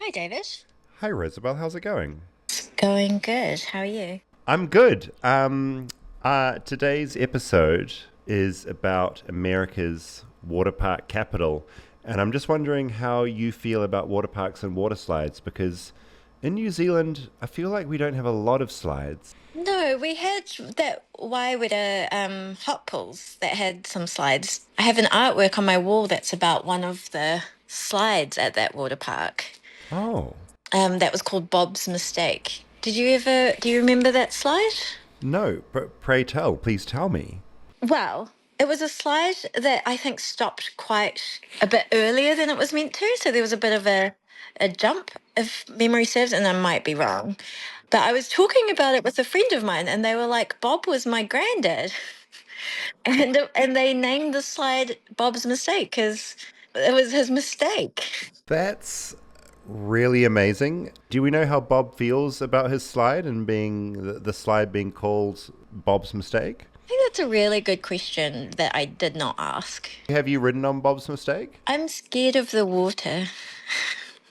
Hi, David. Hi, Rosabel. How's it going? Going good. How are you? I'm good. Today's episode is about America's water park capital, and I'm just wondering how you feel about water parks and water slides because in New Zealand, I feel like we don't have a lot of slides. No, we had that Waireda hot pools that had some slides. I have an artwork on my wall that's about one of the slides at that water park. Oh, That was called Bob's Mistake. Do you remember that slide? no. Pray tell. Please tell me. Well, it was a slide that I think stopped quite a bit earlier than it was meant to. So there was a bit of a jump, if memory serves, and I might be wrong. But I was talking about it with a friend of mine, and they were like, Bob was my granddad. And they named the slide Bob's Mistake because it was his mistake. That's really amazing. Do we know how Bob feels about his slide and being the slide being called Bob's mistake? I think that's a really good question that I did not ask. Have you ridden on Bob's mistake? I'm scared of the water.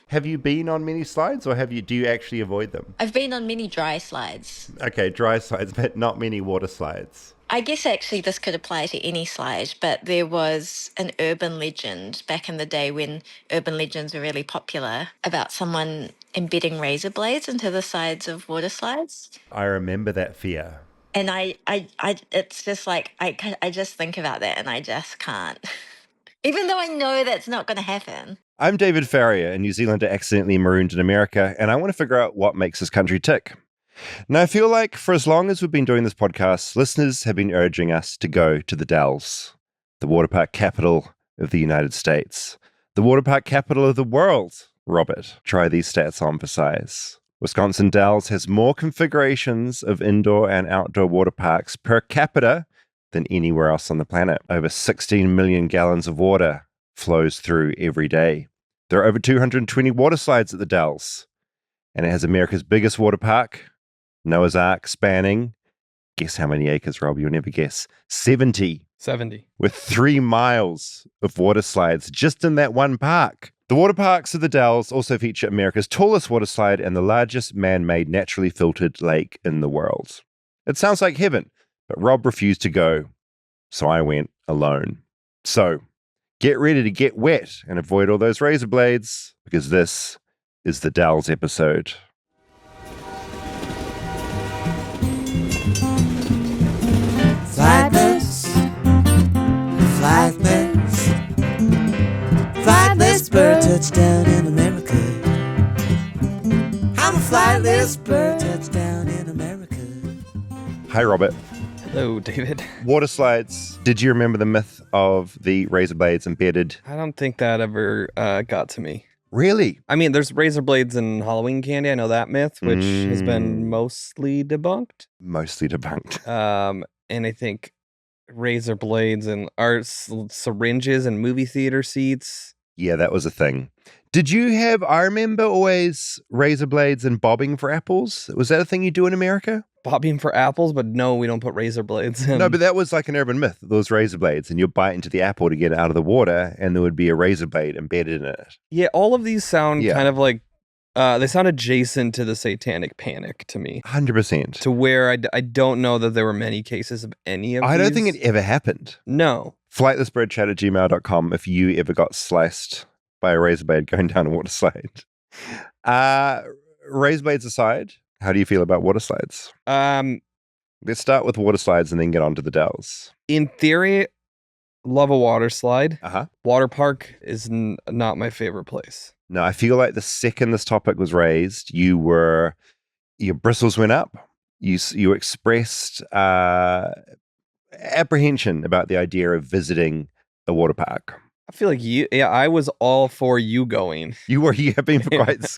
Have you been on many slides or do you actually avoid them? I've been on many dry slides. Okay, dry slides, but not many water slides. I guess actually this could apply to any slide, but there was an urban legend back in the day when urban legends were really popular about someone embedding razor blades into the sides of water slides. I remember that fear. And it's just like, I just think about that and I just can't. Even though I know that's not going to happen. I'm David Farrier, a New Zealander accidentally marooned in America, and I want to figure out what makes this country tick. Now, I feel like for as long as we've been doing this podcast, listeners have been urging us to go to the Dells, the water park capital of the United States, the water park capital of the world. Robert, try these stats on for size. Wisconsin Dells has more configurations of indoor and outdoor water parks per capita than anywhere else on the planet. Over 16 million gallons of water flows through every day. There are over 220 water slides at the Dells, and it has America's biggest water park, Noah's Ark, spanning, guess how many acres, Rob? You'll never guess. 70. 70. With 3 miles of water slides just in that one park. The water parks of the Dells also feature America's tallest water slide and the largest man-made naturally filtered lake in the world. It sounds like heaven, but Rob refused to go, so I went alone. So, get ready to get wet and avoid all those razor blades, because this is the Dells episode. Flightless, flightless, flightless bird touchdown in America. I'm a flightless bird touchdown in America. Hi, Robert. Hello, David. Water slides. Did you remember the myth of the razor blades embedded? I don't think that ever got to me. Really? I mean, there's razor blades in Halloween candy. I know that myth, which has been mostly debunked. Mostly debunked. And I think razor blades and syringes and movie theater seats. Yeah, that was a thing. Did you have, I remember always razor blades and bobbing for apples. Was that a thing you do in America? Bobbing for apples, but no, we don't put razor blades in. No, but that was like an urban myth. Those razor blades, and you'd bite into the apple to get it out of the water, and there would be a razor blade embedded in it. Yeah, all of these sound Yeah. kind of like, they sound adjacent to the satanic panic to me. 100%. To where I don't know that there were many cases of any of I don't think these. it ever happened. No. Flightlessbirdchat@gmail.com if you ever got sliced by a razor blade going down a water slide. Razor blades aside, how do you feel about water slides? Let's start with water slides and then get on to the Dells. In theory, love a water slide. Uh-huh. Water park is not my favorite place. No, I feel like the second this topic was raised, your bristles went up. You expressed apprehension about the idea of visiting a water park. I feel like I was all for you going. You have been for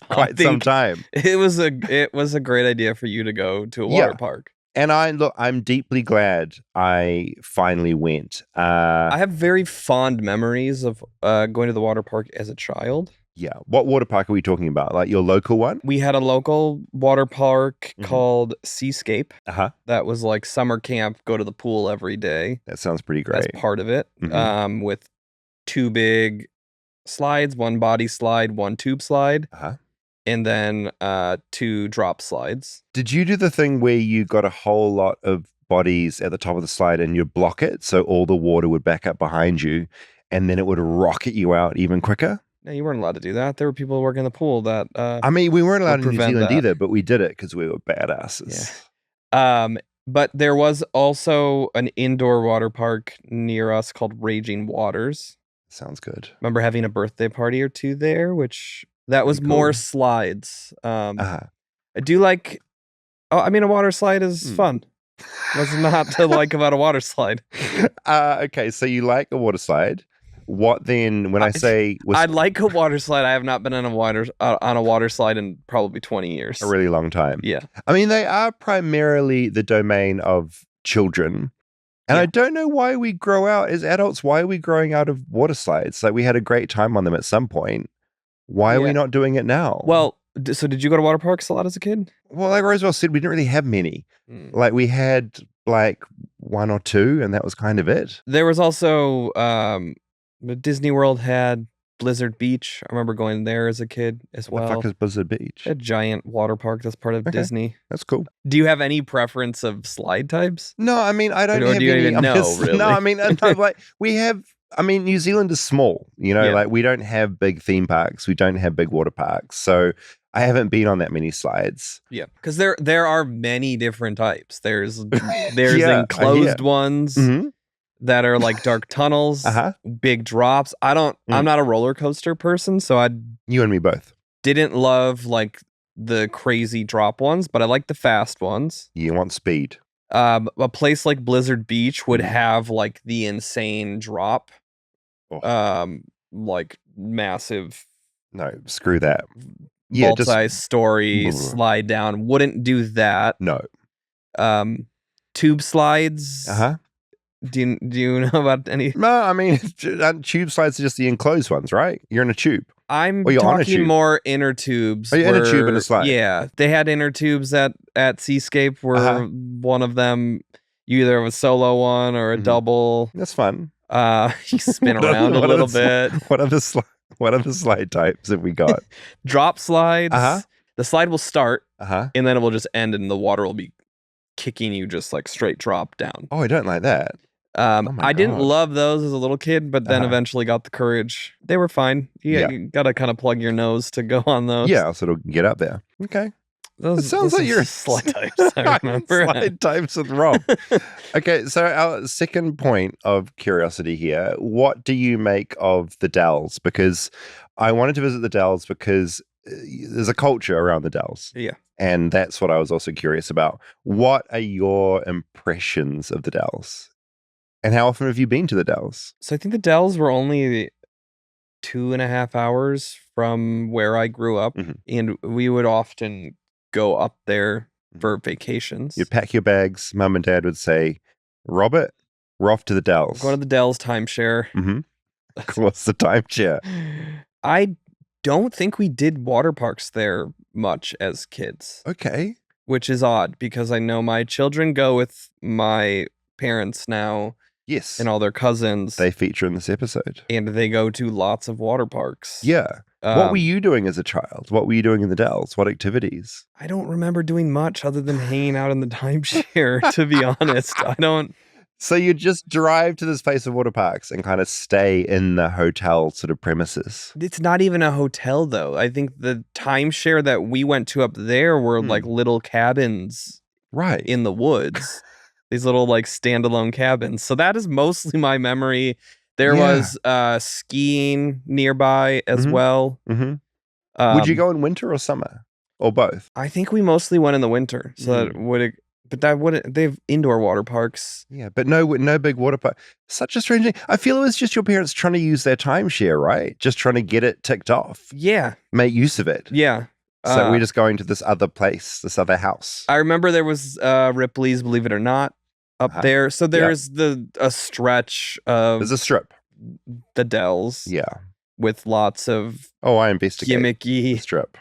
quite some time. It was a great idea for you to go to a water park. And I'm deeply glad I finally went. I have very fond memories of going to the water park as a child. Yeah. What water park are we talking about? Like your local one? We had a local water park called Seascape. Uh-huh. That was like summer camp, go to the pool every day. That sounds pretty great. That's part of it. With 2 big slides, 1 body slide, 1 tube slide. Uh-huh. and then 2 drop slides. Did you do the thing where you got a whole lot of bodies at the top of the slide and you block it so all the water would back up behind you and then it would rocket you out even quicker? No, you weren't allowed to do that. There were people working in the pool that I mean, we weren't allowed in New prevent Zealand that. either, but we did it because we were badasses. Yeah. But there was also an indoor water park near us called Raging Waters. Sounds good. Remember having a birthday party or 2 there, which that was Pretty more cool. slides. Uh-huh. I do like, a water slide is fun. What's not to like about a water slide? Okay, so you like a water slide. What then, when I say... I like a water slide. I have not been on a water slide in probably 20 years. A really long time. Yeah. I mean, they are primarily the domain of children. And I don't know why we grow out as adults. Why are we growing out of water slides? Like, we had a great time on them at some point. Why are we not doing it now? Well, so did you go to water parks a lot as a kid? Well, like Rosabel said, we didn't really have many. Like, we had like 1 or 2, and that was kind of it. There was also Disney World had Blizzard Beach. I remember going there as a kid as well. What the fuck is Blizzard Beach? A giant water park that's part of Disney. That's cool. Do you have any preference of slide types? No, I mean, I don't Or have do you any. even know, really? No, I mean, like, we have... I mean, New Zealand is small, like we don't have big theme parks. We don't have big water parks. So I haven't been on that many slides. Yeah, because there are many different types. There's enclosed ones that are like dark tunnels, big drops. I'm not a roller coaster person, so You and me both. didn't love like the crazy drop ones, but I like the fast ones. You want speed. A place like Blizzard Beach would have like the insane drop, like massive. No, screw that. Yeah, multi-story slide down. Wouldn't do that. No. Tube slides. Do you know about any? No, I mean, tube slides are just the enclosed ones, right? You're in a tube. I'm talking more inner tubes. Are you in a tube in a slide? Yeah, they had inner tubes at Seascape where one of them, you either have a solo one or a double. That's fun. You spin around a little bit. What are the slide types have we got? Drop slides. The slide will start, and then it will just end, and the water will be kicking you just like straight drop down. Oh, I don't like that. I didn't love those as a little kid, but then eventually got the courage. They were fine. You got to kind of plug your nose to go on those. Yeah, so it'll get up there. Okay. It sounds like you're slide types. I remember. Slide types with Rob. Okay, so our second point of curiosity here, what do you make of the Dells? Because I wanted to visit the Dells because there's a culture around the Dells. Yeah. And that's what I was also curious about. What are your impressions of the Dells? And how often have you been to the Dells? So I think the Dells were only 2.5 hours from where I grew up. And we would often go up there for vacations. You'd pack your bags. Mum and Dad would say, Robert, we're off to the Dells. Go to the Dells timeshare. What's the timeshare? I don't think we did water parks there much as kids. Okay. Which is odd because I know my children go with my parents now. Yes. And all their cousins. They feature in this episode. And they go to lots of water parks. Yeah. What were you doing as a child? What were you doing in the Dells? What activities? I don't remember doing much other than hanging out in the timeshare, to be honest. I don't. So you just drive to this place of water parks and kind of stay in the hotel sort of premises? It's not even a hotel, though. I think the timeshare that we went to up there were like little cabins in the woods. These little like standalone cabins. So that is mostly my memory. There was skiing nearby as well. Would you go in winter or summer? Or both? I think we mostly went in the winter. So that wouldn't, they have indoor water parks. Yeah, but no big water park. Such a strange thing. I feel it was just your parents trying to use their timeshare, right? Just trying to get it ticked off. Yeah. Make use of it. Yeah. So we're just going to this other place, this other house. I remember there was Ripley's, believe it or not, up there. So there's a stretch of... There's a strip. The Dells. Yeah. With lots of... I investigate gimmicky the strip.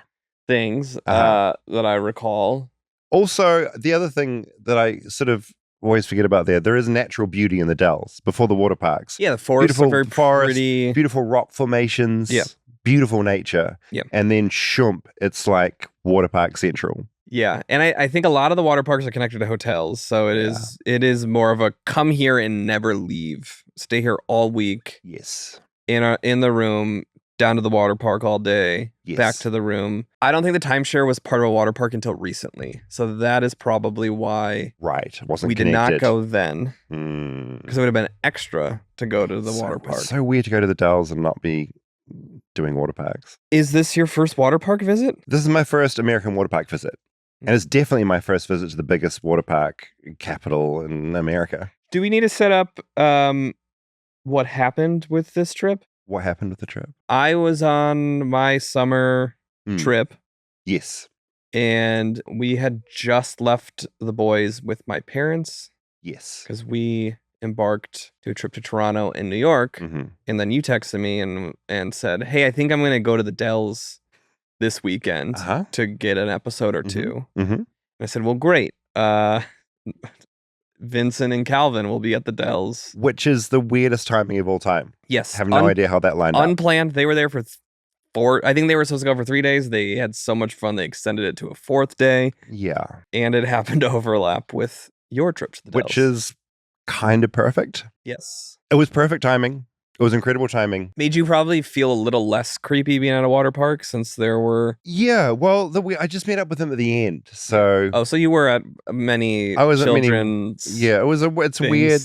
Things that I recall. Also, the other thing that I sort of always forget about there is natural beauty in the Dells before the water parks. Yeah, the forests are very pretty. Beautiful rock formations. Yeah. beautiful nature. Yep. And then shump, it's like water park central. Yeah, and I think a lot of the water parks are connected to hotels, so it is more of a come here and never leave. Stay here all week. Yes. In the room, down to the water park all day, Yes. back to the room. I don't think the timeshare was part of a water park until recently, so that is probably why wasn't we connected. did not go then, because because it would have been extra to go to the water park. It's so weird to go to the Dells and not be doing water parks. Is this your first water park visit? This is my first American water park visit. And it's definitely my first visit to the biggest water park capital in America. Do we need to set up what happened with this trip? What happened with the trip? I was on my summer trip. Yes. And we had just left the boys with my parents. Yes. Because we embarked to a trip to Toronto and New York. And then you texted me and said, hey, I think I'm going to go to the Dells this weekend to get an episode or two. And I said, well, great. Vincent and Calvin will be at the Dells. Which is the weirdest timing of all time. Yes. I have no idea how that lined up. Unplanned. They were there for I think they were supposed to go for 3 days. They had so much fun, they extended it to a 4th day. Yeah. And it happened to overlap with your trip to the Dells. Which is kind of perfect. Yes. It was perfect timing. It was incredible timing. Made you probably feel a little less creepy being at a water park since there were... Yeah, well, I just met up with him at the end, so... Oh, so you were at many children's... Yeah, it's a weird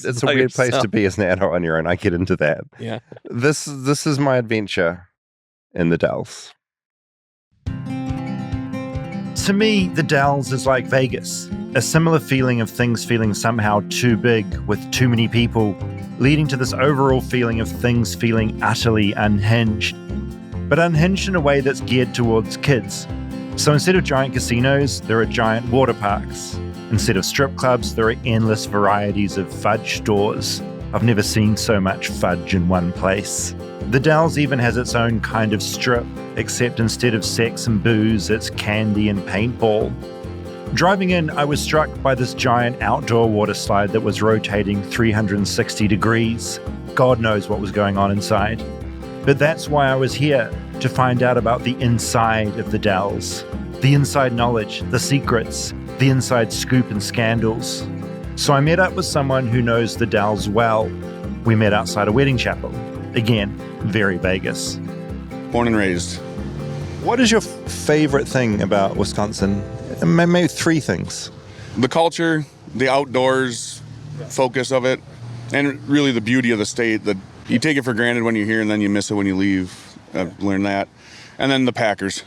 place to be as an adult on your own. I get into that. Yeah. This is my adventure in the Dells. To me, the Dells is like Vegas. A similar feeling of things feeling somehow too big with too many people, leading to this overall feeling of things feeling utterly unhinged. But unhinged in a way that's geared towards kids. So instead of giant casinos, there are giant water parks. Instead of strip clubs, there are endless varieties of fudge stores. I've never seen so much fudge in one place. The Dells even has its own kind of strip, except instead of sex and booze, it's candy and paintball. Driving in, I was struck by this giant outdoor water slide that was rotating 360 degrees. God knows what was going on inside. But that's why I was here, to find out about the inside of the Dells. The inside knowledge, the secrets, the inside scoop and scandals. So I met up with someone who knows the Dells well. We met outside a wedding chapel. Again, very Vegas. Born and raised. What is your favorite thing about Wisconsin? Maybe 3 things. The culture, the outdoors focus of it, and really the beauty of the state. That you take it for granted when you're here and then you miss it when you leave. I've learned that. And then the Packers.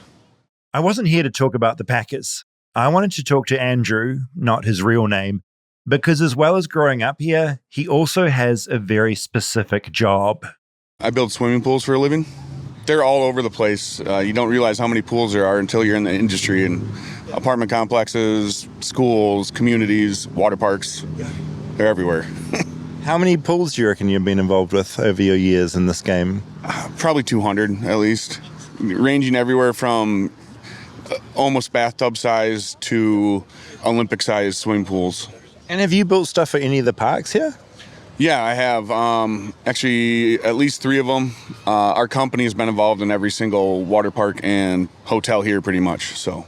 I wasn't here to talk about the Packers. I wanted to talk to Andrew, not his real name, because as well as growing up here, he also has a very specific job. I build swimming pools for a living. They're all over the place. You don't realize how many pools there are until you're in the industry. And apartment complexes, schools, communities, water parks, they're everywhere. How many pools do you reckon you've been involved with over your years in this game? Probably 200 at least, ranging everywhere from almost bathtub size to Olympic size swimming pools. And have you built stuff for any of the parks here? Yeah, I have. Actually, at least 3 of them. Our company has been involved in every single water park and hotel here pretty much. So,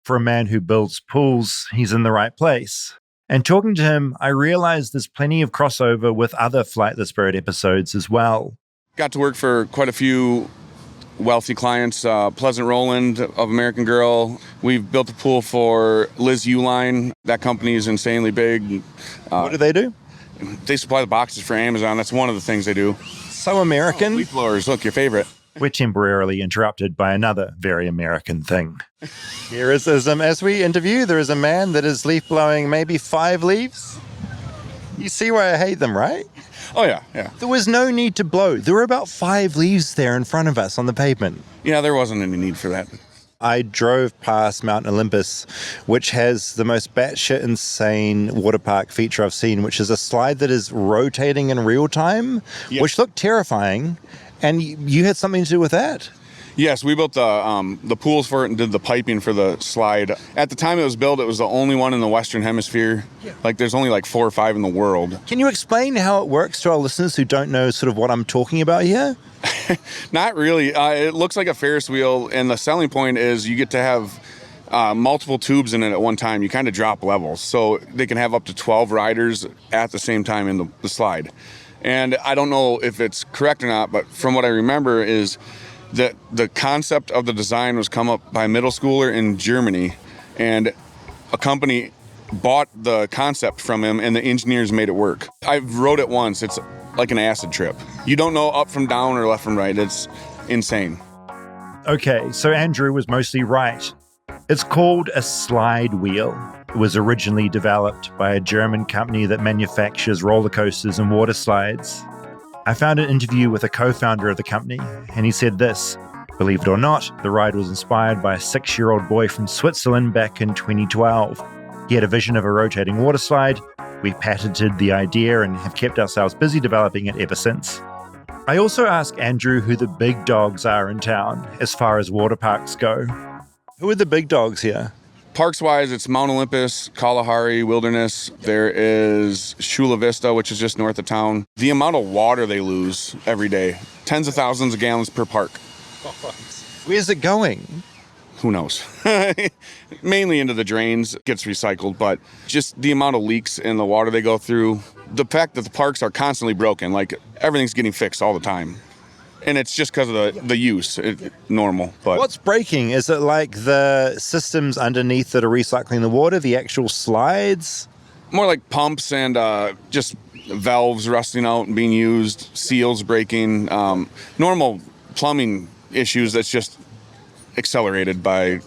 for a man who builds pools, he's in the right place. And talking to him, I realized there's plenty of crossover with other Flightless Bird episodes as well. Got to work for quite a few wealthy clients. Pleasant Rowland of American Girl. We've built a pool for Liz Uline. That company is insanely big. What do they do? They supply the boxes for Amazon. That's one of the things they do. So American. Leaf blowers, look, your favorite. We're temporarily interrupted by another very American thing. Here is, as we interview, there is a man that is leaf blowing maybe 5 leaves. You see why I hate them, right? Oh, yeah, yeah. There was no need to blow. There were about 5 leaves there in front of us on the pavement. Yeah, there wasn't any need for that. I drove past Mount Olympus, which has the most batshit insane water park feature I've seen, which is a slide that is rotating in real time, which looked terrifying. And you had something to do with that? Yes, we built the pools for it and did the piping for the slide. At the time it was built, it was the only one in the Western Hemisphere. Like, there's only like 4 or 5 in the world. Can you explain how it works to our listeners who don't know sort of what I'm talking about here? Not really. It looks like a Ferris wheel, and the selling point is you get to have multiple tubes in it at one time. You kind of drop levels, so they can have up to 12 riders at the same time in the slide. And I don't know if it's correct or not, but from what I remember is that the concept of the design was come up by a middle schooler in Germany, and a company bought the concept from him, and the engineers made it work. I rode it once. It's like an acid trip. You don't know up from down or left from right. It's insane. Okay, so Andrew was mostly right. It's called a slide wheel. It was originally developed by a German company that manufactures roller coasters and water slides. I found an interview with a co-founder of the company, and he said this: believe it or not, the ride was inspired by a 6-year-old boy from Switzerland back in 2012. He had a vision of a rotating water slide. We patented the idea and have kept ourselves busy developing it ever since. I also asked Andrew who the big dogs are in town as far as water parks go. Who are the big dogs here? Parks-wise, it's Mount Olympus, Kalahari, Wilderness. There is Chula Vista, which is just north of town. The amount of water they lose every day, tens of thousands of gallons per park. Where's it going? Who knows? Mainly into the drains, gets recycled, but just the amount of leaks in the water they go through. The fact that the parks are constantly broken, like everything's getting fixed all the time. And it's just because of the use, normal. But what's breaking? Is it like the systems underneath that are recycling the water, the actual slides? More like pumps and just valves rusting out and being used, seals breaking, normal plumbing issues that's just accelerated by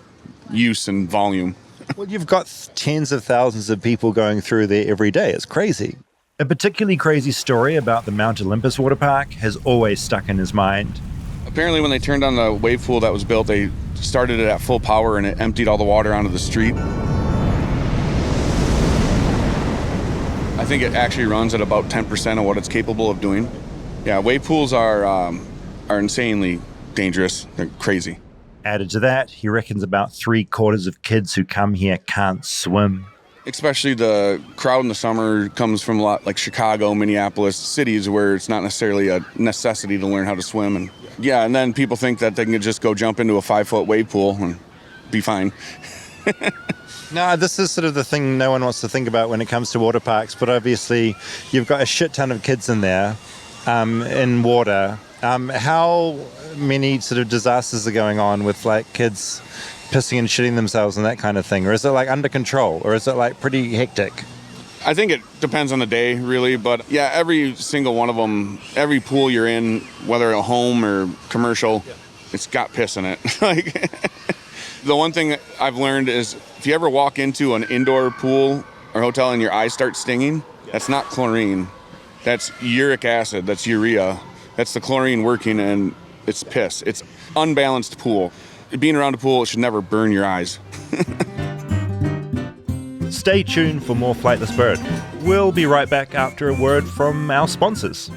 use and volume. Well, you've got tens of thousands of people going through there every day. It's crazy. A particularly crazy story about the Mount Olympus water park has always stuck in his mind. Apparently when they turned on the wave pool that was built, they started it at full power and it emptied all the water onto the street. I think it actually runs at about 10% of what it's capable of doing. Yeah, wave pools are insanely dangerous. They're crazy. Added to that, he reckons about 3/4 of kids who come here can't swim. Especially the crowd in the summer comes from a lot like Chicago, Minneapolis, cities where it's not necessarily a necessity to learn how to swim. And yeah, and then people think that they can just go jump into a 5-foot wave pool and be fine. No, this is sort of the thing no one wants to think about when it comes to water parks, but obviously you've got a shit ton of kids in there in water. How many sort of disasters are going on with like kids pissing and shitting themselves and that kind of thing? Or is it like under control? Or is it like pretty hectic? I think it depends on the day, really. But yeah, every single one of them, every pool you're in, whether at home or commercial, it's got piss in it. Like, the one thing that I've learned is if you ever walk into an indoor pool or hotel and your eyes start stinging, that's not chlorine. That's uric acid. That's urea. That's the chlorine working, and it's piss. It's unbalanced pool. Being around a pool, it should never burn your eyes. Stay tuned for more Flightless Bird. We'll be right back after a word from our sponsors.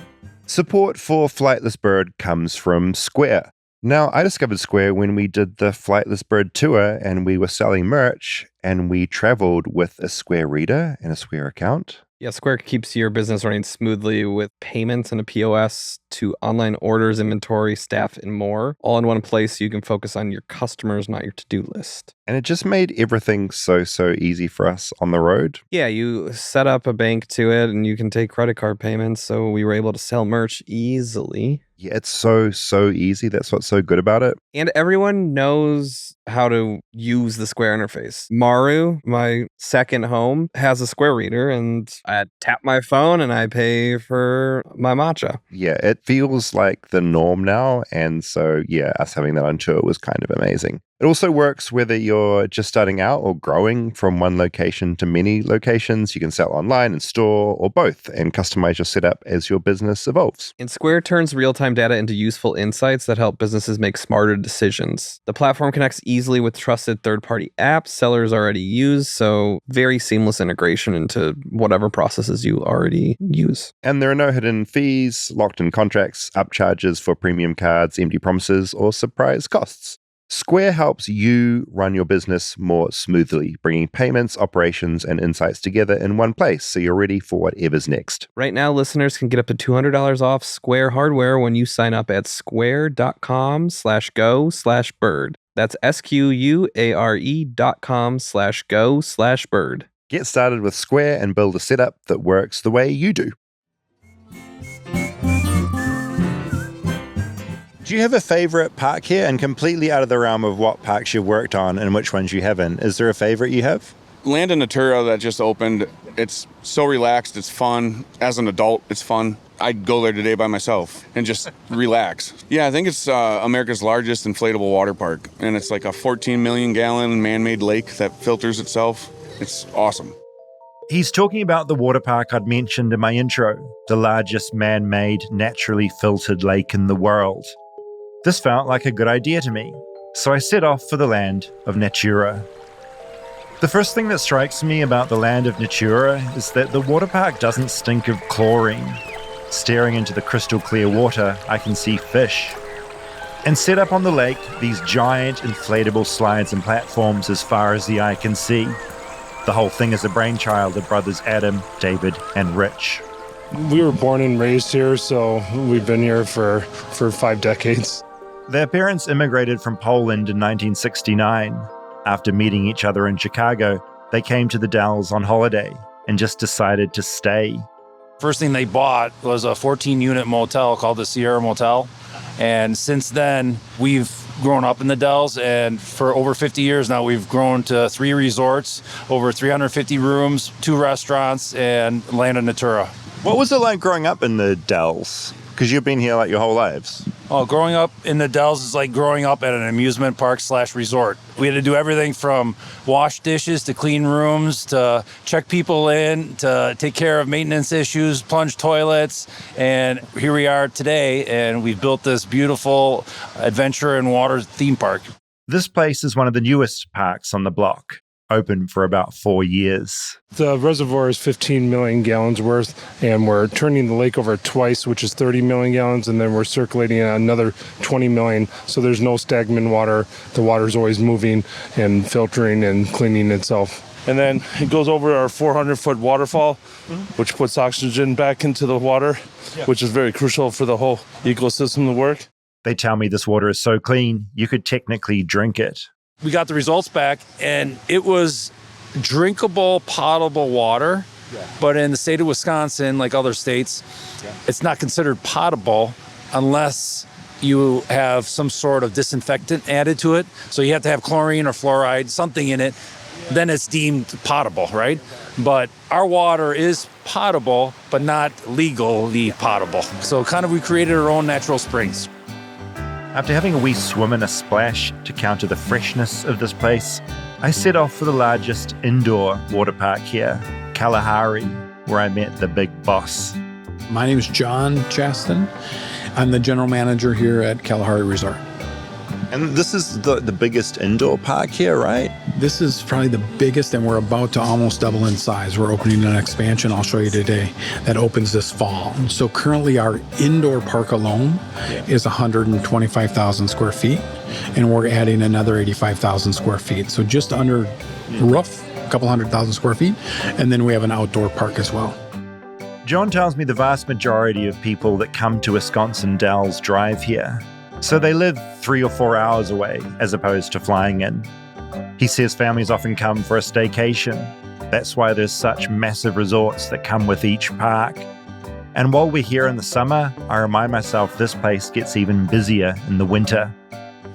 Support for Flightless Bird comes from Square. Now, I discovered Square when we did the Flightless Bird tour and we were selling merch and we traveled with a Square reader and a Square account. Yeah, Square keeps your business running smoothly with payments and a POS to online orders, inventory, staff, and more, all in one place so you can focus on your customers, not your to-do list. And it just made everything so easy for us on the road. Yeah, you set up a bank to it and you can take credit card payments, so we were able to sell merch easily. Yeah, it's so easy. That's what's so good about it. And everyone knows how to use the Square interface. Maru, my second home, has a Square reader, and I tap my phone and I pay for my matcha. Yeah, it feels like the norm now. And so, yeah, us having that on tour was kind of amazing. It also works whether you're just starting out or growing from one location to many locations. You can sell online and store or both and customize your setup as your business evolves. And Square turns real-time data into useful insights that help businesses make smarter decisions. The platform connects easily with trusted third-party apps sellers already use, so very seamless integration into whatever processes you already use. And there are no hidden fees, locked-in contracts, upcharges for premium cards, empty promises, or surprise costs. Square helps you run your business more smoothly, bringing payments, operations, and insights together in one place so you're ready for whatever's next. Right now, listeners can get up to $200 off Square hardware when you sign up at square.com/go/bird. That's SQUARE.com/go/bird. Get started with Square and build a setup that works the way you do. Do you have a favorite park here? And completely out of the realm of what parks you've worked on and which ones you haven't, is there a favorite you have? Land in Natura that just opened. It's so relaxed. It's fun. As an adult, it's fun. I'd go there today by myself and just relax. Yeah, I think it's America's largest inflatable water park. And it's like a 14 million gallon man-made lake that filters itself. It's awesome. He's talking about the water park I'd mentioned in my intro, the largest man-made, naturally filtered lake in the world. This felt like a good idea to me, so I set off for the land of Natura. The first thing that strikes me about the land of Natura is that the water park doesn't stink of chlorine. Staring into the crystal clear water, I can see fish. And set up on the lake, these giant inflatable slides and platforms as far as the eye can see. The whole thing is a brainchild of brothers Adam, David, and Rich. We were born and raised here, so we've been here for 5 decades. Their parents immigrated from Poland in 1969. After meeting each other in Chicago, they came to the Dells on holiday and just decided to stay. First thing they bought was a 14-unit motel called the Sierra Motel. And since then, we've grown up in the Dells, and for over 50 years now, we've grown to 3 resorts, over 350 rooms, 2 restaurants, and land in Natura. What was it like growing up in the Dells? Because you've been here like your whole lives. Oh, growing up in the Dells is like growing up at an amusement park / resort. We had to do everything from wash dishes to clean rooms to check people in to take care of maintenance issues, plunge toilets. And here we are today, and we've built this beautiful adventure and water theme park. This place is one of the newest parks on the block, open for about 4 years. The reservoir is 15 million gallons worth, and we're turning the lake over twice, which is 30 million gallons, and then we're circulating another 20 million, so there's no stagnant water. The water's always moving and filtering and cleaning itself. And then it goes over our 400-foot waterfall, which puts oxygen back into the water, which is very crucial for the whole ecosystem to work. They tell me this water is so clean, you could technically drink it. We got the results back, and it was drinkable, potable water. But in the state of Wisconsin, like other states, it's not considered potable unless you have some sort of disinfectant added to it. So you have to have chlorine or fluoride, something in it. Then it's deemed potable, right? But our water is potable, but not legally potable. So kind of we created our own natural springs. After having a wee swim and a splash to counter the freshness of this place, I set off for the largest indoor water park here, Kalahari, where I met the big boss. My name is John Chaston. I'm the general manager here at Kalahari Resort. And this is the biggest indoor park here, right? This is probably the biggest, and we're about to almost double in size. We're opening an expansion I'll show you today that opens this fall. So currently our indoor park alone is 125,000 square feet, and we're adding another 85,000 square feet. So just under rough, a couple 100,000 square feet, and then we have an outdoor park as well. John tells me the vast majority of people that come to Wisconsin Dells drive here. So they live 3 or 4 hours away as opposed to flying in. He says families often come for a staycation. That's why there's such massive resorts that come with each park. And while we're here in the summer, I remind myself this place gets even busier in the winter.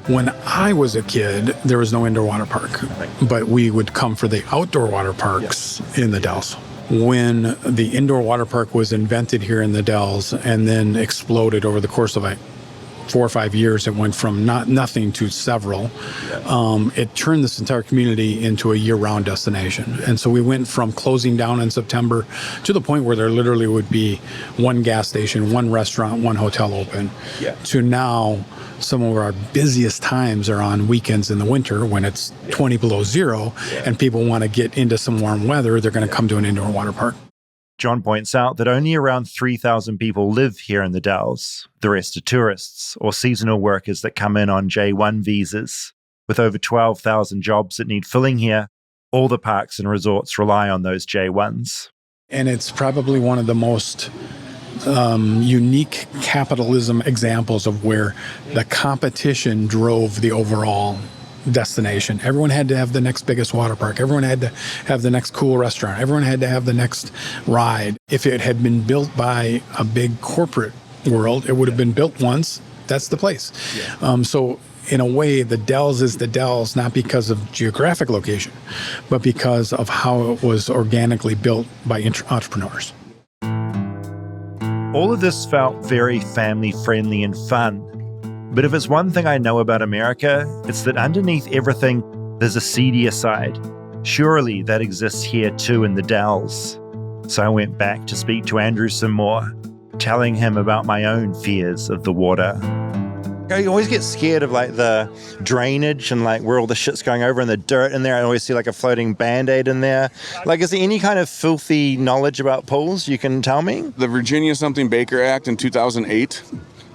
When I was a kid, there was no indoor water park, but we would come for the outdoor water parks in the Dells. When the indoor water park was invented here in the Dells and then exploded over the course of 4 or 5 years, it went from nothing to several. It turned this entire community into a year-round destination. And so we went from closing down in September to the point where there literally would be one gas station, one restaurant, one hotel open, to now some of our busiest times are on weekends in the winter when it's 20 below zero and people want to get into some warm weather. They're going to come to an indoor water park. John points out that only around 3,000 people live here in the Dells. The rest are tourists or seasonal workers that come in on J1 visas. With over 12,000 jobs that need filling here, all the parks and resorts rely on those J1s. And it's probably one of the most unique capitalism examples of where the competition drove the overall destination. Everyone had to have the next biggest water park. Everyone had to have the next cool restaurant. Everyone had to have the next ride. If it had been built by a big corporate world, it would have been built once. That's the place. Yeah. So in a way, the Dells is the Dells, not because of geographic location, but because of how it was organically built by entrepreneurs. All of this felt very family-friendly and fun. But if it's one thing I know about America, it's that underneath everything, there's a seedier side. Surely that exists here too in the Dells. So I went back to speak to Andrew some more, telling him about my own fears of the water. I always get scared of like the drainage and like where all the shit's going over and the dirt in there. I always see like a floating Band-Aid in there. Like, is there any kind of filthy knowledge about pools you can tell me? The Virginia Something Baker Act in 2008,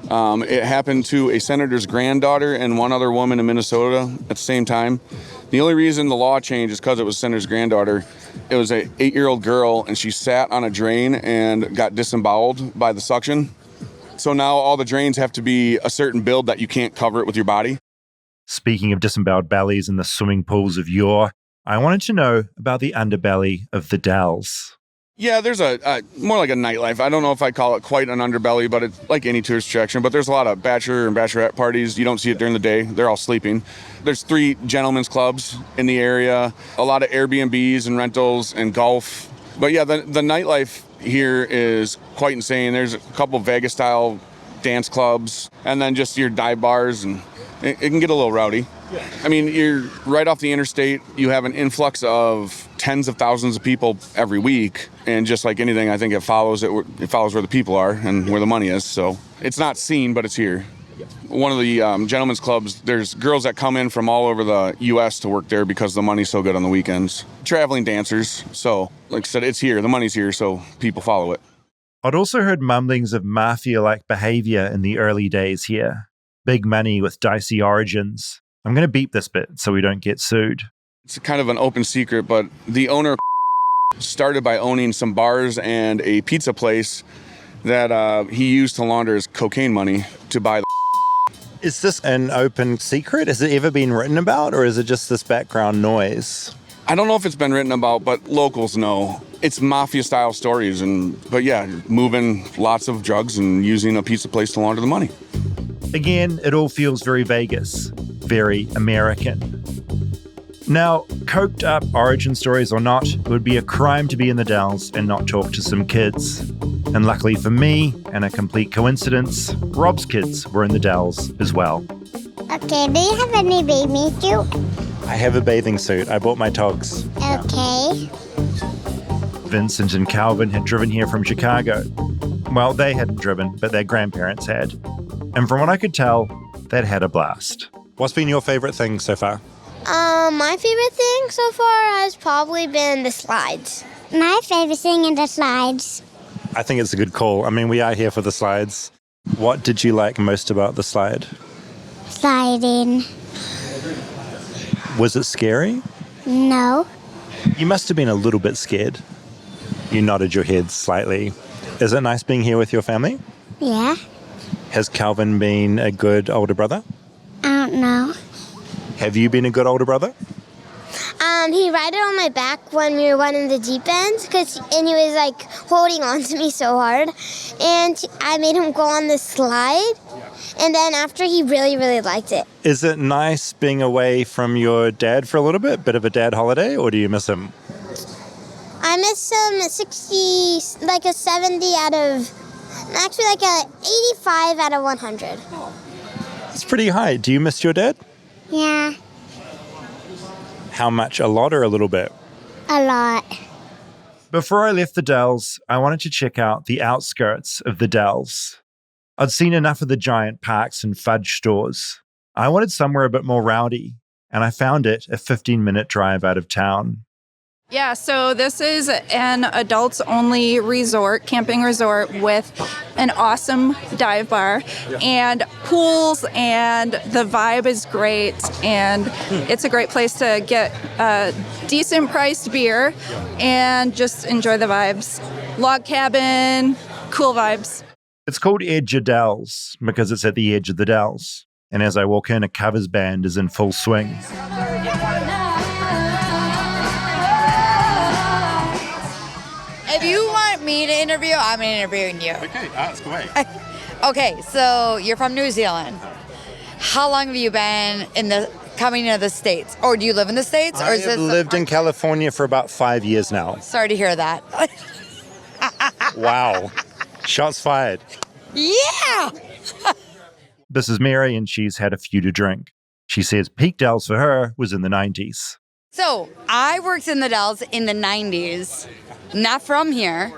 it happened to a senator's granddaughter and one other woman in Minnesota at the same time. The only reason the law changed is because it was senator's granddaughter. It was an 8-year-old girl, and she sat on a drain and got disemboweled by the suction. So now all the drains have to be a certain build that you can't cover it with your body. Speaking of disemboweled bellies in the swimming pools of yore, I wanted to know about the underbelly of the Dells. Yeah, there's a more like a nightlife. I don't know if I call it quite an underbelly, but it's like any tourist attraction. But there's a lot of bachelor and bachelorette parties. You don't see it during the day. They're all sleeping. There's 3 gentlemen's clubs in the area, a lot of Airbnbs and rentals and golf. But yeah, the nightlife here is quite insane. There's a couple Vegas-style dance clubs, and then just your dive bars, and it can get a little rowdy. Yeah. I mean, you're right off the interstate. You have an influx of tens of thousands of people every week, and just like anything, I think it follows where the people are and where the money is. So it's not seen, but it's here. One of the gentlemen's clubs, there's girls that come in from all over the U.S. to work there because the money's so good on the weekends. Traveling dancers. So, like I said, it's here. The money's here, so people follow it. I'd also heard mumblings of mafia-like behavior in the early days here. Big money with dicey origins. I'm going to beep this bit so we don't get sued. It's kind of an open secret, but the owner started by owning some bars and a pizza place that he used to launder his cocaine money to buy the. Is this an open secret? Has it ever been written about, or is it just this background noise? I don't know if it's been written about, but locals know. It's mafia-style stories, but yeah, moving lots of drugs and using a pizza place to launder the money. Again, it all feels very Vegas, very American. Now, coked up origin stories or not, it would be a crime to be in the Dells and not talk to some kids. And luckily for me, and a complete coincidence, Rob's kids were in the Dells as well. Okay, do you have any bathing suit? I have a bathing suit. I bought my togs. Okay. Vincent and Calvin had driven here from Chicago. Well, they hadn't driven, but their grandparents had. And from what I could tell, they'd had a blast. What's been your favorite thing so far? My favorite thing so far has probably been the slides. My favorite thing is the slides. I think it's a good call. I mean, we are here for the slides. What did you like most about the slide? Sliding. Was it scary? No. You must have been a little bit scared. You nodded your head slightly. Is it nice being here with your family? Yeah. Has Calvin been a good older brother? I don't know. Have you been a good older brother? He rode it on my back when we were running the deep end, and he was like holding on to me so hard. And I made him go on the slide. And then after, he really, really liked it. Is it nice being away from your dad for a little bit? Bit of a dad holiday, or do you miss him? I miss him 60, like a 70 out of, actually like a 85 out of 100. It's pretty high. Do you miss your dad? Yeah. How much? A lot or a little bit? A lot. Before I left the Dells, I wanted to check out the outskirts of the Dells. I'd seen enough of the giant parks and Fudge stores. I wanted somewhere a bit more rowdy, and I found it a 15-minute drive out of town. Yeah, so this is an adults-only resort, camping resort with an awesome dive bar and pools, and the vibe is great, and it's a great place to get a decent-priced beer and just enjoy the vibes. Log cabin, cool vibes. It's called Edge of Dells because it's at the edge of the Dells. And as I walk in, a covers band is in full swing. If you want me to interview, I'm interviewing you. Okay, that's great. Okay, so you're from New Zealand. How long have you been coming to the States? Or do you live in the States? Or I have lived in California for about 5 years now. Sorry to hear that. Wow. Shots fired. Yeah! This is Mary, and she's had a few to drink. She says peak Dells for her was in the 90s. So I worked in the Dells in the 90s. Not from here,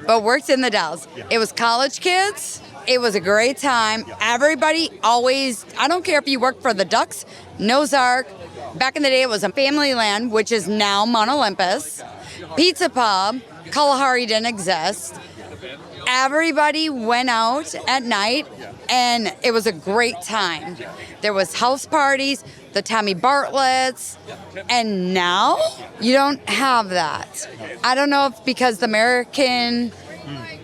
but worked in the Dells. It was college kids. It was a great time. Everybody always, I don't care if you work for the Ducks, Noah's Ark. Back in the day, it was a family land, which is now Mount Olympus. Pizza Pub. Kalahari didn't exist. Everybody went out at night, and it was a great time. There was house parties, the Tommy Bartletts, and now you don't have that. I don't know if because the American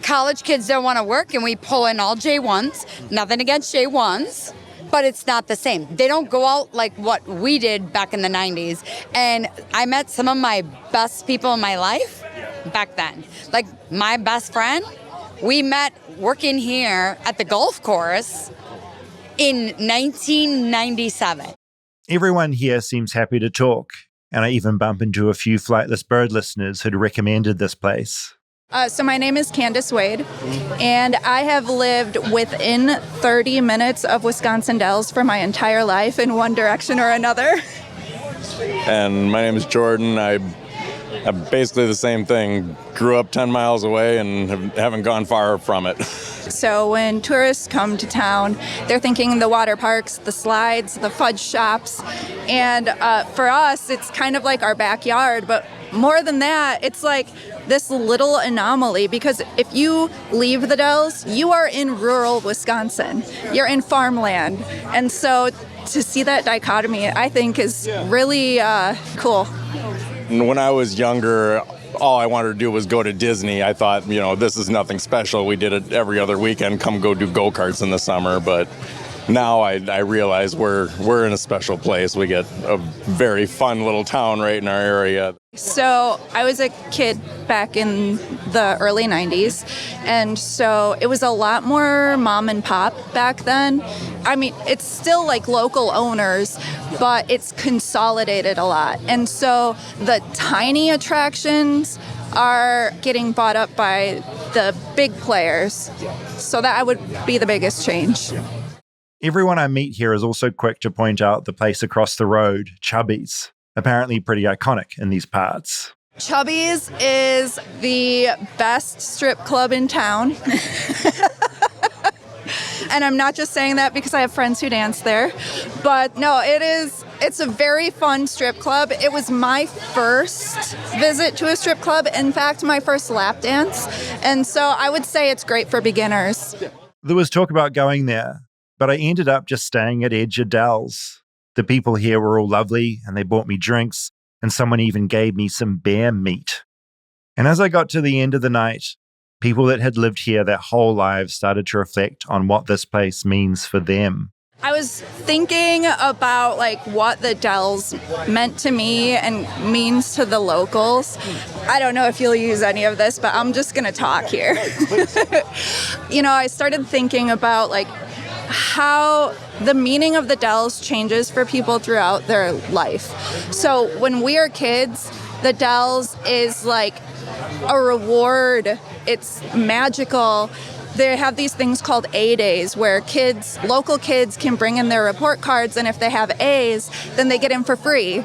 college kids don't want to work and we pull in all J1s, nothing against J1s, but it's not the same. They don't go out like what we did back in the 90s. And I met some of my best people in my life back then. Like my best friend, we met working here at the golf course in 1997. Everyone here seems happy to talk, and I even bump into a few Flightless Bird listeners who'd recommended this place. So my name is Candace Wade, and I have lived within 30 minutes of Wisconsin Dells for my entire life in one direction or another. And my name is Jordan. I'm basically the same thing. Grew up 10 miles away and haven't gone far from it. So when tourists come to town, they're thinking the water parks, the slides, the fudge shops. And for us, it's kind of like our backyard. But more than that, it's like this little anomaly, because if you leave the Dells, you are in rural Wisconsin. You're in farmland. And so to see that dichotomy, I think is really cool. When I was younger, all I wanted to do was go to Disney. I thought, this is nothing special. We did it every other weekend, come go do go-karts in the summer. But now I realize we're in a special place. We get a very fun little town right in our area. So I was a kid back in the early 90s, and so it was a lot more mom and pop back then. I mean, it's still like local owners, but it's consolidated a lot. And so the tiny attractions are getting bought up by the big players. So that would be the biggest change. Everyone I meet here is also quick to point out the place across the road, Chubby's, apparently pretty iconic in these parts. Chubby's is the best strip club in town. And I'm not just saying that because I have friends who dance there. But no, it's a very fun strip club. It was my first visit to a strip club. In fact, my first lap dance. And so I would say it's great for beginners. There was talk about going there, but I ended up just staying at Edge of Dells. The people here were all lovely, and they bought me drinks, and someone even gave me some bear meat. And as I got to the end of the night, people that had lived here their whole lives started to reflect on what this place means for them. I was thinking about what the Dells meant to me and means to the locals. I don't know if you'll use any of this, but I'm just going to talk here. I started thinking about how the meaning of the Dells changes for people throughout their life. So when we are kids, the Dells is like a reward. It's magical. They have these things called A days where local kids can bring in their report cards, and if they have A's, then they get in for free.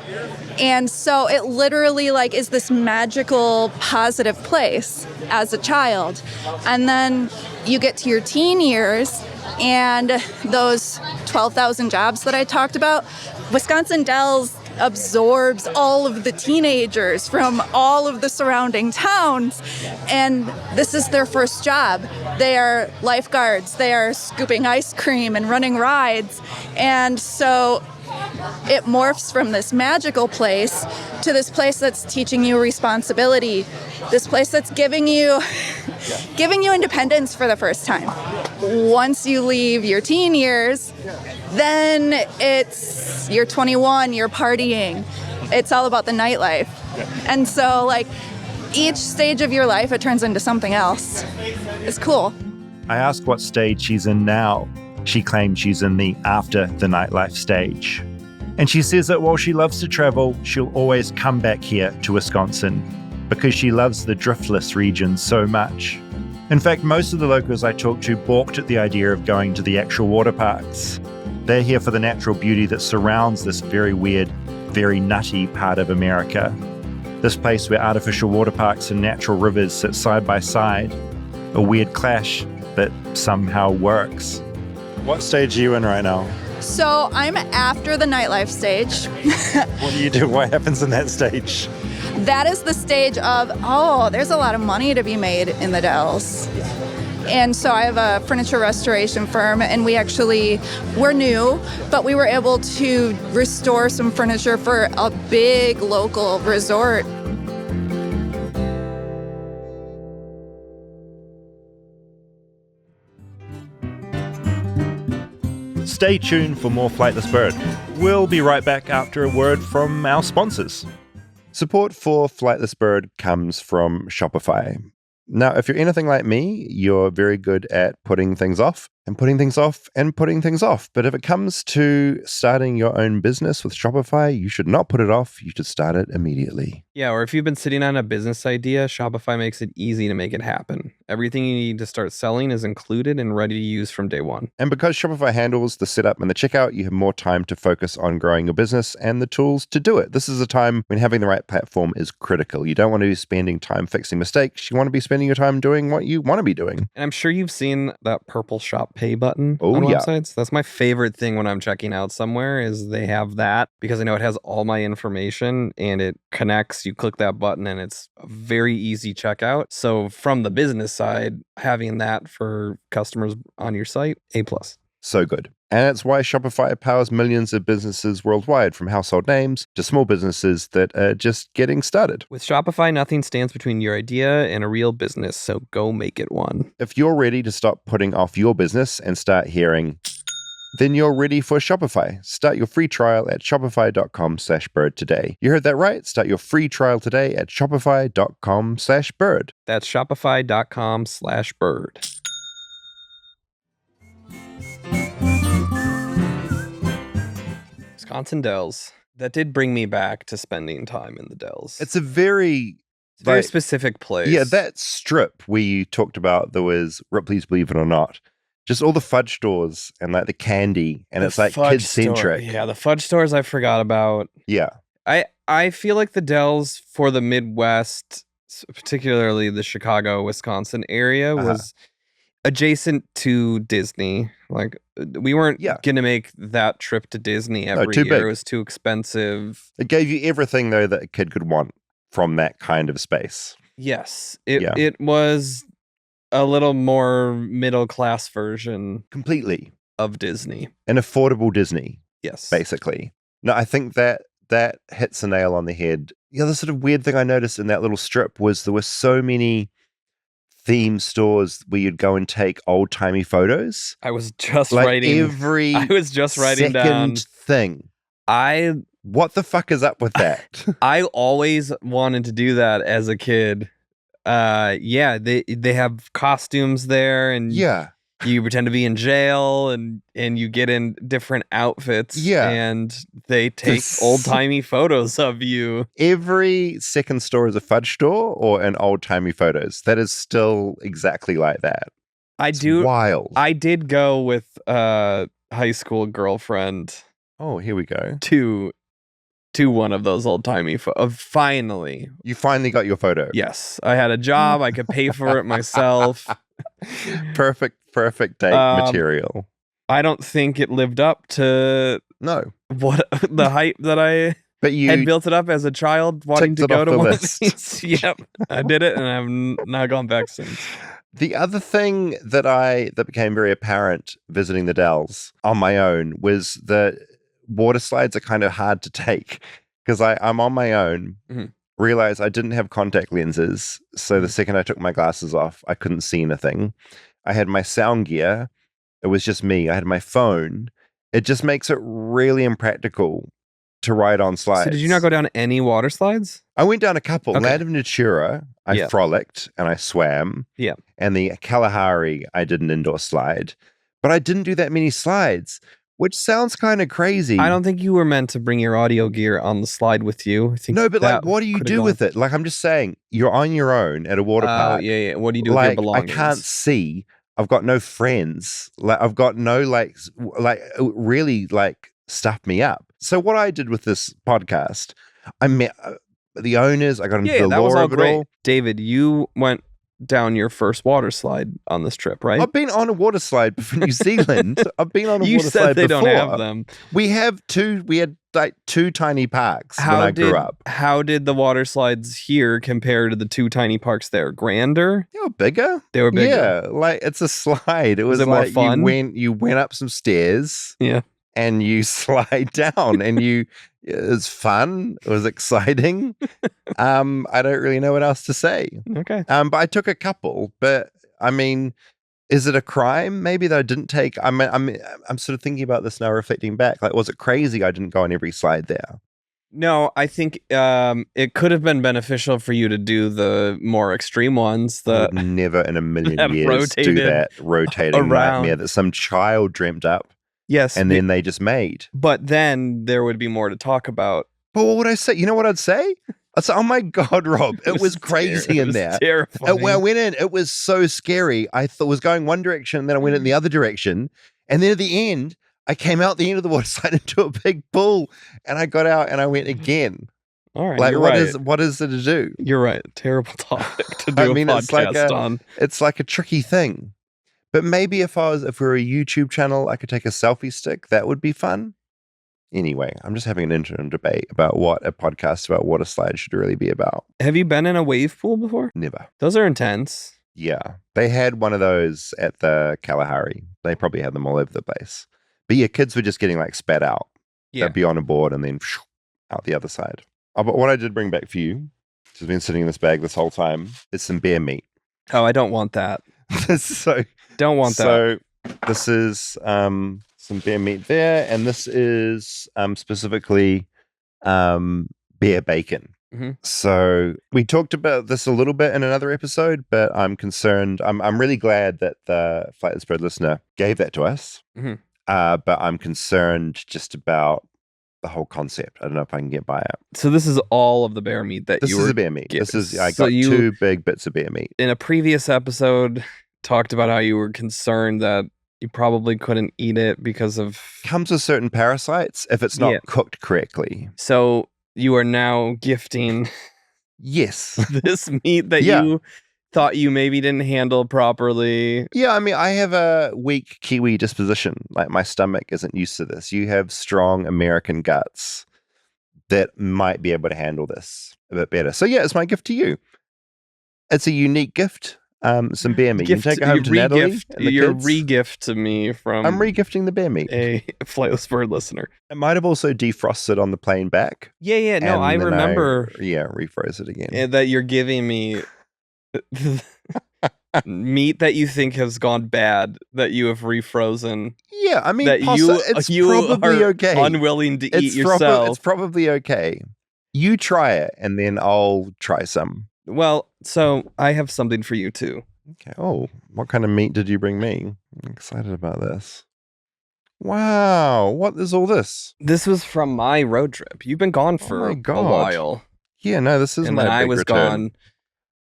And so it literally is this magical, positive place as a child. And then you get to your teen years, and those 12,000 jobs that I talked about, Wisconsin Dells absorbs all of the teenagers from all of the surrounding towns. And this is their first job. They are lifeguards. They are scooping ice cream and running rides. And so it morphs from this magical place to this place that's teaching you responsibility, this place that's giving you independence for the first time. Once you leave your teen years, then you're 21, you're partying. It's all about the nightlife. And so like each stage of your life, it turns into something else. It's cool. I asked what stage she's in now. She claims she's in the after the nightlife stage. And she says that while she loves to travel, she'll always come back here to Wisconsin because she loves the Driftless region so much. In fact, most of the locals I talked to balked at the idea of going to the actual water parks. They're here for the natural beauty that surrounds this very weird, very nutty part of America. This place where artificial water parks and natural rivers sit side by side. A weird clash that somehow works. What stage are you in right now? So I'm after the nightlife stage. What do you do? What happens in that stage? That is the stage of, there's a lot of money to be made in the Dells. And so I have a furniture restoration firm, and we're new, but we were able to restore some furniture for a big local resort. Stay tuned for more Flightless Bird. We'll be right back after a word from our sponsors. Support for Flightless Bird comes from Shopify. Now, if you're anything like me, you're very good at putting things off and putting things off and putting things off. But if it comes to starting your own business with Shopify, you should not put it off. You should start it immediately. Yeah, or if you've been sitting on a business idea, Shopify makes it easy to make it happen. Everything you need to start selling is included and ready to use from day one. And because Shopify handles the setup and the checkout, you have more time to focus on growing your business and the tools to do it. This is a time when having the right platform is critical. You don't want to be spending time fixing mistakes. You want to be spending your time doing what you want to be doing. And I'm sure you've seen that purple Shop Pay button on websites. That's my favorite thing when I'm checking out somewhere is they have that because I know it has all my information and it connects. You click that button and it's a very easy checkout. So from the business side, having that for customers on your site, A+. So good. And it's why Shopify powers millions of businesses worldwide, from household names to small businesses that are just getting started. With Shopify, nothing stands between your idea and a real business, so go make it one. If you're ready to stop putting off your business and start hearing, then you're ready for Shopify. Start your free trial at shopify.com/bird today. You heard that right. Start your free trial today at shopify.com/bird. That's shopify.com/bird. Wisconsin Dells. That did bring me back to spending time in the Dells. It's a very specific place. Yeah, that strip we talked about, there was Ripley's Believe It or Not. Just all the fudge stores and like the candy, and it's like kid-centric. Yeah, the fudge stores I forgot about. Yeah. I feel like the Dells for the Midwest, particularly the Chicago, Wisconsin area, was adjacent to Disney. Like we weren't going to make that trip to Disney every year. Big. It was too expensive. It gave you everything though that a kid could want from that kind of space. Yes. It was a little more middle-class version completely of Disney. An affordable Disney. Yes. Basically. No, I think that hits a nail on the head. The other sort of weird thing I noticed in that little strip was there were so many theme stores where you'd go and take old-timey photos. I was just writing down thing. What the fuck is up with that? I always wanted to do that as a kid. They have costumes there, and you pretend to be in jail, and you get in different outfits, and they take old-timey photos of you. Every second store is a fudge store or an old-timey photos. That is still exactly like that. Wild. I did go with a high school girlfriend. Oh, here we go. To one of those old-timey finally. You finally got your photo. Yes. I had a job. I could pay for it myself. Perfect date material. I don't think it lived up to what the hype that I But you had built it up as a child wanting to ticked it go off to the one list. of these. Yep, I did it, and I've not gone back since. The other thing that became very apparent visiting the Dells on my own was that water slides are kind of hard to take because I'm on my own. Realized I didn't have contact lenses, so the second I took my glasses off, I couldn't see anything. I had my sound gear. It was just me. I had my phone. It just makes it really impractical to ride on slides. So did you not go down any water slides? I went down a couple. Okay. Land of Natura, I frolicked and I swam. Yeah. And the Kalahari, I did an indoor slide. But I didn't do that many slides, which sounds kind of crazy. I don't think you were meant to bring your audio gear on the slide with you. I think No, but that like, what do you could've do gone- with it? Like, I'm just saying, you're on your own at a water park. Yeah. What do you do with Like, your belongings? I can't see. I've got no friends. Like, I've got no really stuff me up. So what I did with this podcast, I met the owners. I got into the that was lore all of it great. all. David, you went down your first water slide on this trip, right? I've been on a water slide before New Zealand. I've been on a You water said slide they before. don't have them. We have two. We had like two tiny parks when I grew up. How did the water slides here compare to the two tiny parks there? Grander? They were bigger. They were bigger. Yeah, like it's a slide. It was it more like fun? you went up some stairs. Yeah. And you slide down, and it was fun. It was exciting. I don't really know what else to say. Okay. But I took a couple. But I mean, is it a crime maybe that I didn't take? I'm sort of thinking about this now, reflecting back. Like, was it crazy I didn't go on every slide there? No, I think it could have been beneficial for you to do the more extreme ones. I would never in a million that years do rotated that rotating around. nightmare that some child dreamt up. Yes. And then they just made. But then there would be more to talk about. But what would I say? You know what I'd say? I'd say, oh my God, Rob, it was crazy in there. Terrifying. When I went in, it was so scary. I thought was going one direction, and then I went in the other direction. And then at the end, I came out the end of the water slide into a big pool, and I got out and I went again. All right. Like, you're what right. is it to do? You're right. Terrible topic to do a podcast on. It's like a tricky thing. But maybe if we're a YouTube channel, I could take a selfie stick. That would be fun. Anyway, I'm just having an internal debate about what a podcast about water slides should really be about. Have you been in a wave pool before? Never. Those are intense. Yeah. They had one of those at the Kalahari. They probably had them all over the place. But yeah, kids were just getting like spat out. Yeah. They'd be on a board and then out the other side. Oh, but what I did bring back for you, which has been sitting in this bag this whole time, is some bear meat. Oh, I don't want that. Don't want that. So this is some bear meat there, and this is specifically bear bacon. Mm-hmm. So we talked about this a little bit in another episode, but I'm concerned. I'm really glad that the Flightless Bird listener gave that to us. Mm-hmm. But I'm concerned just about the whole concept. I don't know if I can get by it. So this is all of the bear meat that This you is were a bear meat. giving. This is I So got you- 2 big bits of bear meat. In a previous episode, talked about how you were concerned that you probably couldn't eat it because of... Comes with certain parasites if it's not Yeah. cooked correctly. So you are now gifting Yes. this meat that Yeah. you thought you maybe didn't handle properly. Yeah, I mean, I have a weak Kiwi disposition. Like, my stomach isn't used to this. You have strong American guts that might be able to handle this a bit better. So yeah, it's my gift to you. It's a unique gift. Some bear meat. You can take it home to Natalie and the Your kids. re-gift to me from I'm re-gifting the bear meat. a Flightless Bird listener. It might have also defrosted on the plane back. Yeah. No, and I then remember refroze it again. that you're giving me meat that you think has gone bad that you have refrozen. Yeah, I mean, That it's you probably are okay. unwilling to eat yourself. It's probably okay. You try it, and then I'll try some. Well, so I have something for you too. Okay. Oh, what kind of meat did you bring me? I'm excited about this. Wow, what is all this? This was from my road trip. You've been gone for my a God. while. Yeah, no, this is And my then big I was return. gone.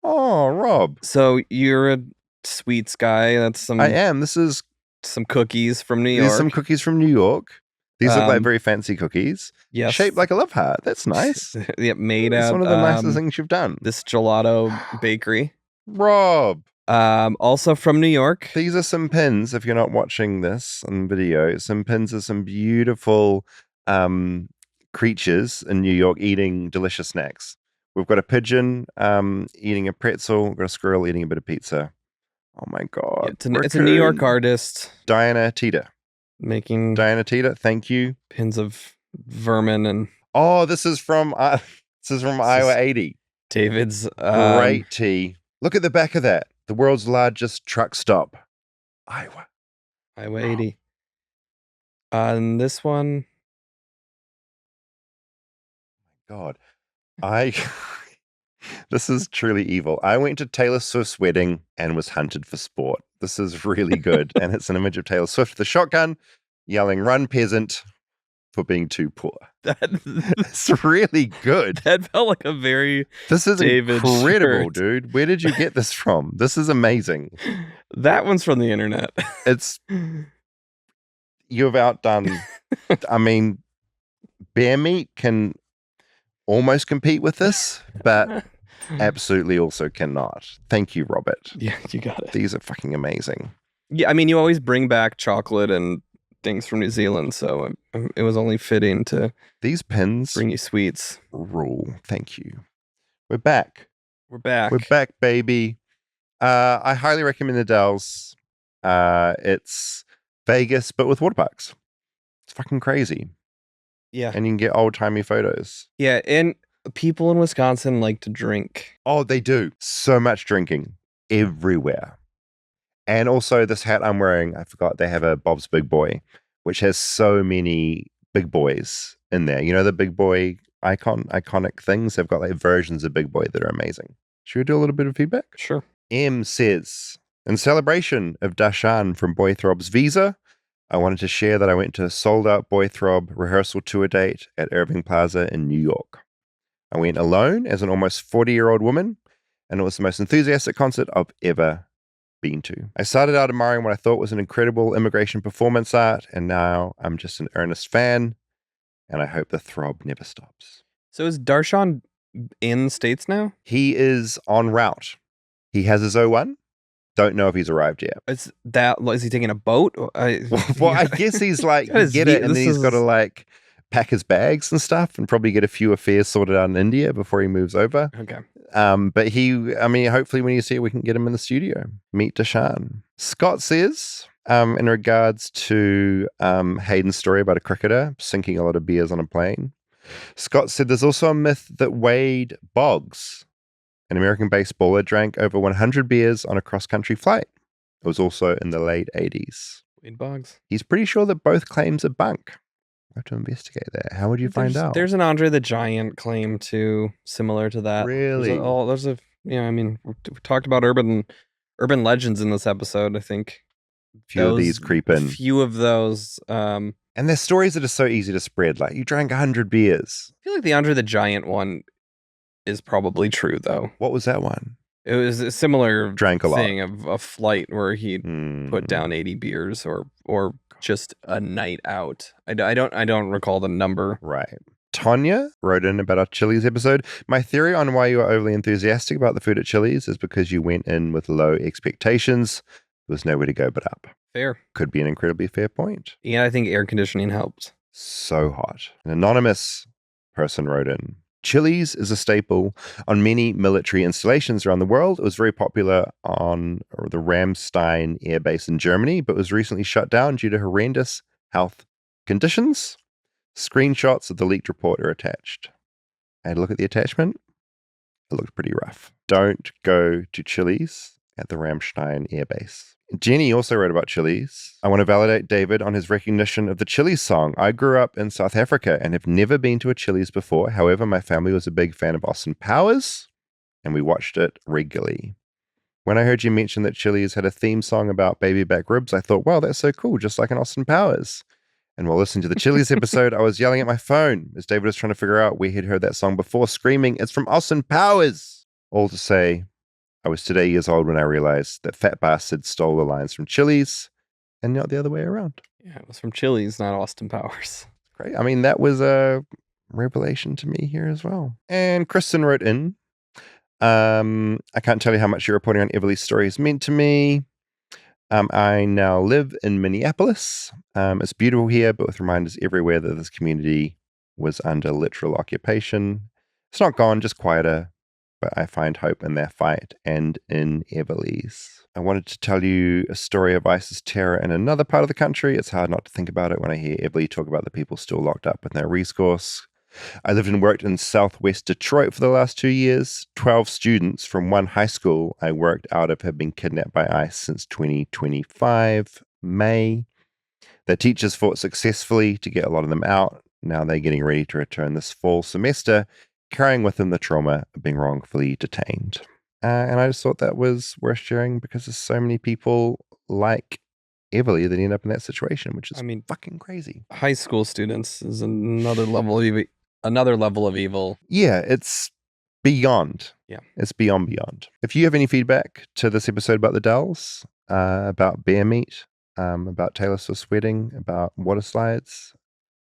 Oh, Rob. So you're a sweets guy. That's I am. This is some cookies from New these York. are some cookies from New York. These look like Um, very fancy cookies. Yes. Shaped like a love heart. That's nice. Yeah, made It's at one of the nicest things you've done. this gelato bakery. Rob. Also from New York. These are some pins, if you're not watching this on video. Some pins are some beautiful creatures in New York eating delicious snacks. We've got a pigeon eating a pretzel. We've got a squirrel eating a bit of pizza. Oh my God. It's a New York artist. Diana Tita. Diana Tita, thank you. Pins of vermin and... Oh, this is from Iowa 80. David's... Great tea. Look at the back of that. The world's largest truck stop. Iowa 80. And this one... God. This is truly evil. I went to Taylor Swift's wedding and was hunted for sport. This is really good. And it's an image of Taylor Swift with a shotgun yelling, "Run, peasant," for being too poor. That's really good. That felt like a very This is David incredible, shirt. dude. Where did you get this from? This is amazing. That one's from the internet. You've outdone. I mean, bear meat can almost compete with this, but absolutely also cannot. Thank you, Robert. Yeah, you got it. These are fucking amazing. Yeah, I mean, you always bring back chocolate and things from New Zealand, so it was only fitting to these pins bring you sweets. Rule. Thank you. We're back. We're back. We're back, baby. I highly recommend the Dells. It's Vegas, but with water parks. It's fucking crazy. Yeah. And you can get old-timey photos. Yeah, and people in Wisconsin like to drink. Oh, they do. So much drinking everywhere. And also this hat I'm wearing, I forgot, they have a Bob's Big Boy, which has so many big boys in there. You know, the big boy iconic things? They've got like versions of Big Boy that are amazing. Should we do a little bit of feedback? Sure. M says, in celebration of Dashan from Boy Throb's visa, I wanted to share that I went to a sold-out Boy Throb rehearsal tour date at Irving Plaza in New York. I went alone as an almost 40-year-old woman, and it was the most enthusiastic concert I've ever been to. I started out admiring what I thought was an incredible immigration performance art, and now I'm just an earnest fan, and I hope the throb never stops. So is Darshan in the States now? He is en route. He has his O1. Don't know if he's arrived yet. Is he taking a boat? I guess he's like, get it, and then he's got to like pack his bags and stuff and probably get a few affairs sorted out in India before he moves over. Okay. But hopefully when you see it, we can get him in the studio. Meet Dashan. Scott says, in regards to Hayden's story about a cricketer sinking a lot of beers on a plane, Scott said there's also a myth that Wade Boggs, an American baseballer, drank over 100 beers on a cross-country flight. It was also in the late 80s. Wade Boggs. He's pretty sure that both claims are bunk. I have to investigate that. How would you find out? There's an Andre the Giant claim too, similar to that. Really? We talked about urban legends in this episode. I think few of these creep in. Few of those. And there's stories that are so easy to spread. Like, you drank 100 beers. I feel like the Andre the Giant one is probably true, though. What was that one? It was a similar Drank a lot. thing of a flight where he put down 80 beers or just a night out. I don't recall the number. Right. Tonya wrote in about our Chili's episode. My theory on why you are overly enthusiastic about the food at Chili's is because you went in with low expectations. There was nowhere to go but up. Fair. Could be an incredibly fair point. Yeah, I think air conditioning helped. So hot. An anonymous person wrote in. Chili's is a staple on many military installations around the world. It was very popular on the Ramstein air base in Germany, but was recently shut down due to horrendous health conditions. Screenshots of the leaked report are attached. I had a look at the attachment. It looked pretty rough. Don't go to Chili's at the Ramstein air base. Jenny also wrote about Chili's. I want to validate David on his recognition of the Chili's song. I grew up in South Africa and have never been to a Chili's before. However, my family was a big fan of Austin Powers, and we watched it regularly. When I heard you mention that Chili's had a theme song about baby back ribs, I thought, wow, that's so cool, just like an Austin Powers. And while listening to the Chili's episode, I was yelling at my phone as David was trying to figure out where he'd heard that song before, screaming, it's from Austin Powers! All to say, I was today years old when I realized that Fat Bastard stole the lines from Chili's and not the other way around. Yeah, it was from Chili's, not Austin Powers. Great. I mean, that was a revelation to me here as well. And Kristen wrote in, I can't tell you how much your reporting on Everly's story has meant to me. I now live in Minneapolis. It's beautiful here, but with reminders everywhere that this community was under literal occupation. It's not gone, just quieter, but I find hope in their fight and in Everly's. I wanted to tell you a story of ISIS terror in another part of the country. It's hard not to think about it when I hear Everly talk about the people still locked up with no recourse. I lived and worked in southwest Detroit for the last 2 years. 12 students from one high school I worked out of have been kidnapped by ICE since 2025, May. Their teachers fought successfully to get a lot of them out. Now they're getting ready to return this fall semester, carrying with them the trauma of being wrongfully detained. And I just thought that was worth sharing because there's so many people like Everly that end up in that situation, which is fucking crazy. High school students is another level of evil. Yeah, it's beyond. Yeah. It's beyond. If you have any feedback to this episode about the Dells, about bear meat, about Taylor Swift's wedding, about waterslides,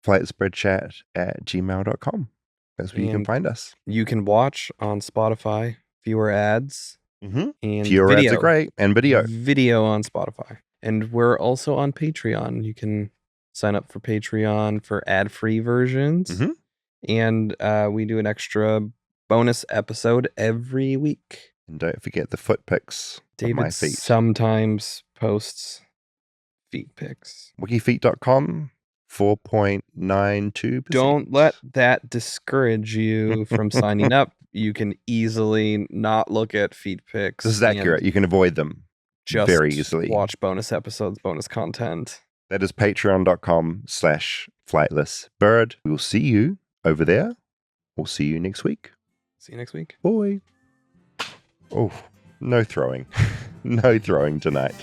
flightlessbirdchat at gmail.com. That's where you can find us. You can watch on Spotify, fewer ads, and fewer video. ads are great, and video. Video on Spotify. And we're also on Patreon. You can sign up for Patreon for ad-free versions. And we do an extra bonus episode every week. And don't forget the foot pics of my David feet. sometimes posts feet pics. Wikifeet.com, 4.92%. Don't let that discourage you from signing up. You can easily not look at feet pics. This is accurate. You can avoid them just very easily. Watch bonus episodes, bonus content. That is patreon.com/flightlessbird. We will see you over there. We'll see you next week. See you next week. Bye. Oh, no throwing. No throwing tonight.